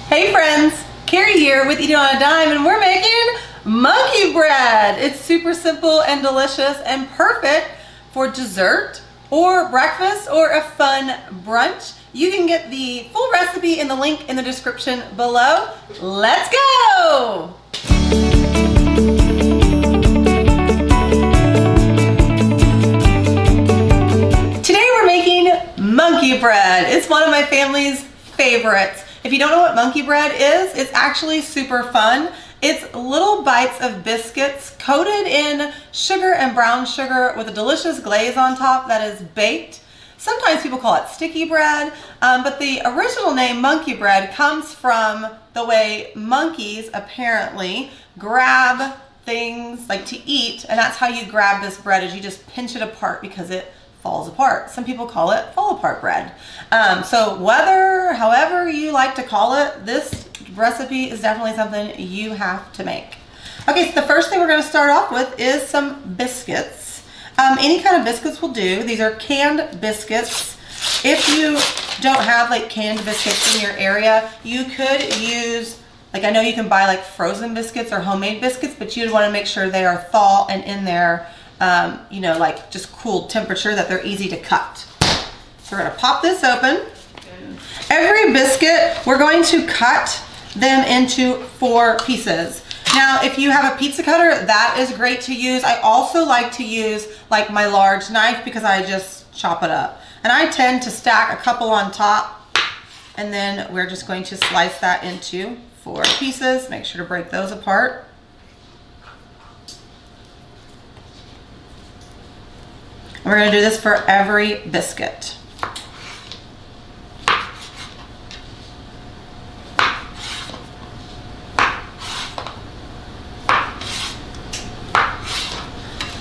Hey friends, Carrie here with Eating on a Dime, and we're making monkey bread. It's super simple and delicious and perfect for dessert or breakfast or a fun brunch. You can get the full recipe in the link in the description below. Let's go! Today we're making monkey bread. It's one of my family's favorites. If you don't know what monkey bread is, it's actually super fun. It's little bites of biscuits coated in sugar and brown sugar with a delicious glaze on top that is baked. Sometimes people call it sticky bread, but the original name monkey bread comes from the way monkeys apparently grab things like to eat, and that's how you grab this bread, is you just pinch it apart because it falls apart. Some people call it fall apart bread. So however you like to call it, this recipe is definitely something you have to make. Okay, so the first thing we're going to start off with is some biscuits. Any kind of biscuits will do. These are canned biscuits. If you don't have like canned biscuits in your area, you could use, like, I know you can buy like frozen biscuits or homemade biscuits, but you'd want to make sure they are thaw and in there you know, like just cool temperature, that they're easy to cut. So we're going to pop this open. Every biscuit, we're going to cut them into 4 pieces. Now, if you have a pizza cutter, that is great to use. I also like to use like my large knife because I just chop it up. And I tend to stack a couple on top, and then we're just going to slice that into 4 pieces. Make sure to break those apart. We're going to do this for every biscuit.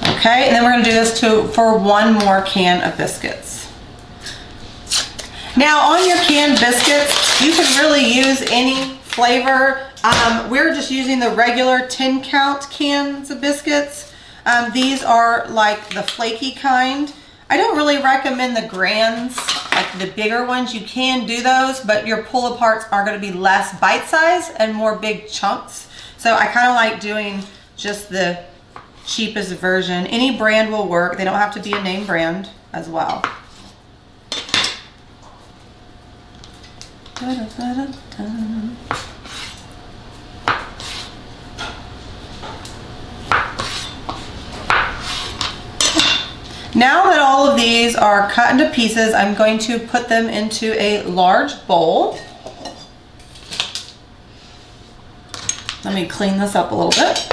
Okay, and then we're going to do this for 1 more can of biscuits. Now, on your canned biscuits, you can really use any flavor. We're just using the regular 10 count cans of biscuits. These are like the flaky kind. I don't really recommend the grands, like the bigger ones. You can do those, but your pull aparts are going to be less bite size and more big chunks. So I kind of like doing just the cheapest version. Any brand will work. They don't have to be a name brand as well. Now that all of these are cut into pieces, I'm going to put them into a large bowl. Let me clean this up a little bit.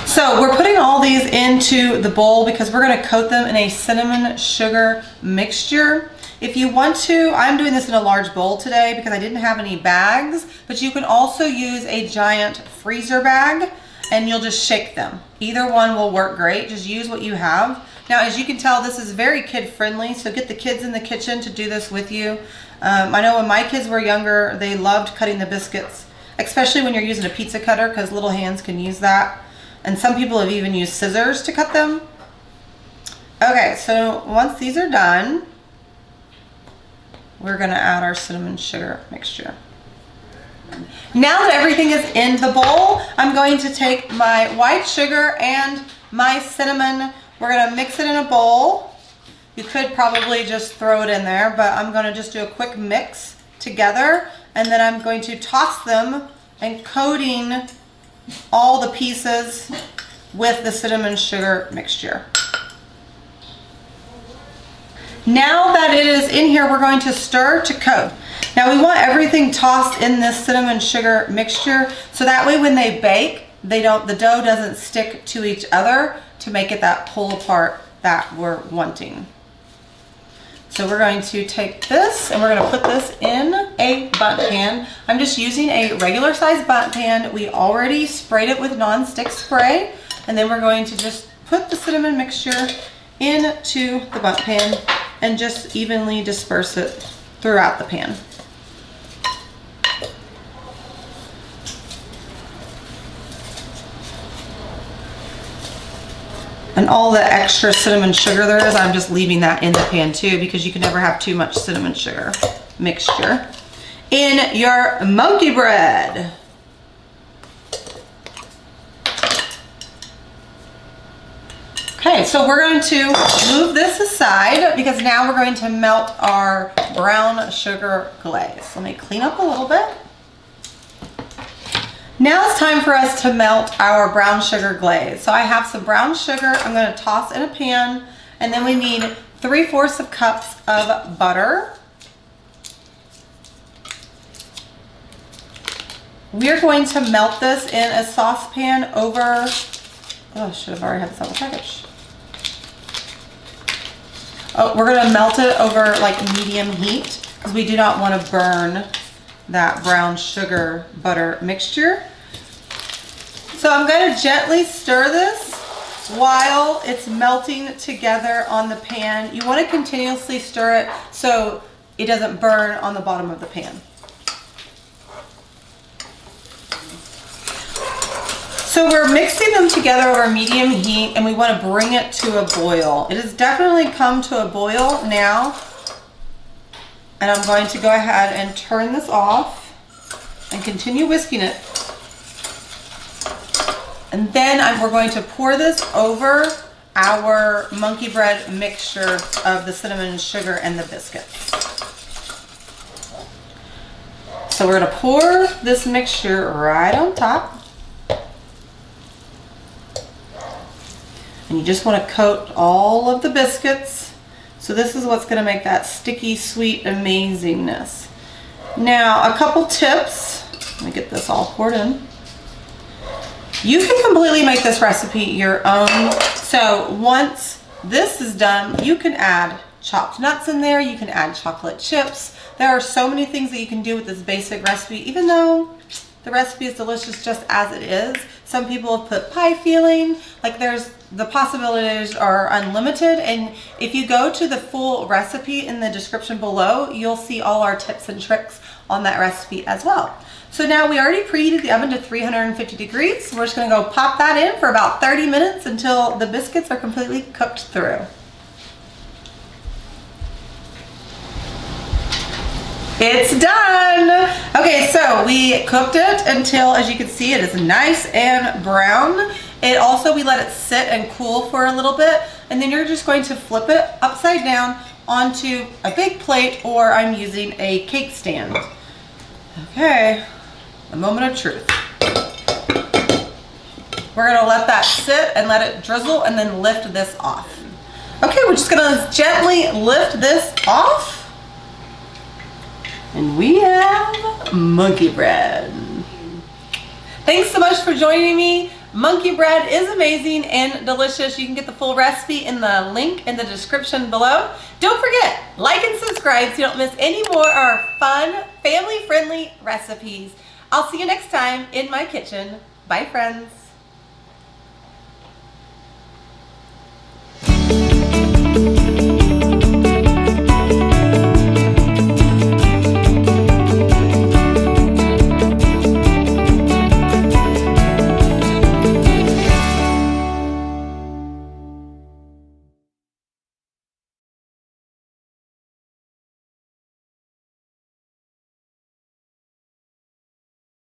So we're putting all these into the bowl because we're going to coat them in a cinnamon sugar mixture. If you want to, I'm doing this in a large bowl today because I didn't have any bags, but you can also use a giant freezer bag and you'll just shake them. Either one will work great. Just use what you have. Now, as you can tell, this is very kid friendly, so get the kids in the kitchen to do this with you. I know when my kids were younger, they loved cutting the biscuits, especially when you're using a pizza cutter, because little hands can use that. And some people have even used scissors to cut them. Okay, so once these are done, we're going to add our cinnamon sugar mixture. Now that everything is in the bowl, I'm going to take my white sugar and my cinnamon. We're going to mix it in a bowl. You could probably just throw it in there, but I'm going to just do a quick mix together, and then I'm going to toss them and coating all the pieces with the cinnamon sugar mixture. Now that it is in here, we're going to stir to coat. Now we want everything tossed in this cinnamon sugar mixture, so that way when they bake, the dough doesn't stick to each other, to make it that pull apart that we're wanting. So we're going to take this and we're going to put this in a Bundt pan. I'm just using a regular size Bundt pan. We already sprayed it with non-stick spray, and then we're going to just put the cinnamon mixture into the Bundt pan and just evenly disperse it throughout the pan. And all the extra cinnamon sugar there is, I'm just leaving that in the pan too, because you can never have too much cinnamon sugar mixture. in your monkey bread. Okay, so we're going to move this aside because now we're going to melt our brown sugar glaze. Let me clean up a little bit. Now it's time for us to melt our brown sugar glaze. So I have some brown sugar I'm going to toss in a pan, and then we need 3/4 cups of butter. We're going to melt this in a saucepan over, oh, I should have already had this out of the package. Oh, we're going to melt it over like medium heat because we do not want to burn that brown sugar butter mixture. So I'm going to gently stir this while it's melting together on the pan. You want to continuously stir it so it doesn't burn on the bottom of the pan. So we're mixing them together over medium heat, and we want to bring it to a boil. It has definitely come to a boil now. And I'm going to go ahead and turn this off and continue whisking it. And then we're going to pour this over our monkey bread mixture of the cinnamon sugar and the biscuits. So we're going to pour this mixture right on top. And you just want to coat all of the biscuits. So this is what's going to make that sticky, sweet amazingness. Now, a couple tips. Let me get this all poured in. You can completely make this recipe your own. So once this is done, you can add chopped nuts in there. You can add chocolate chips. There are so many things that you can do with this basic recipe, even though the recipe is delicious just as it is. Some people have put pie filling. Like the possibilities are unlimited. And if you go to the full recipe in the description below, you'll see all our tips and tricks on that recipe as well. So now we already preheated the oven to 350 degrees. We're just gonna go pop that in for about 30 minutes until the biscuits are completely cooked through. It's done. Okay, so we cooked it until, as you can see, it is nice and brown. We let it sit and cool for a little bit, and then you're just going to flip it upside down onto a big plate, or I'm using a cake stand. Okay, a moment of truth. We're gonna let that sit and let it drizzle and then lift this off. Okay, we're just gonna gently lift this off. And we have monkey bread. Thanks so much for joining me. Monkey bread is amazing and delicious. You can get the full recipe in the link in the description below. Don't forget, like and subscribe so you don't miss any more of our fun, family-friendly recipes. I'll see you next time in my kitchen. Bye, friends.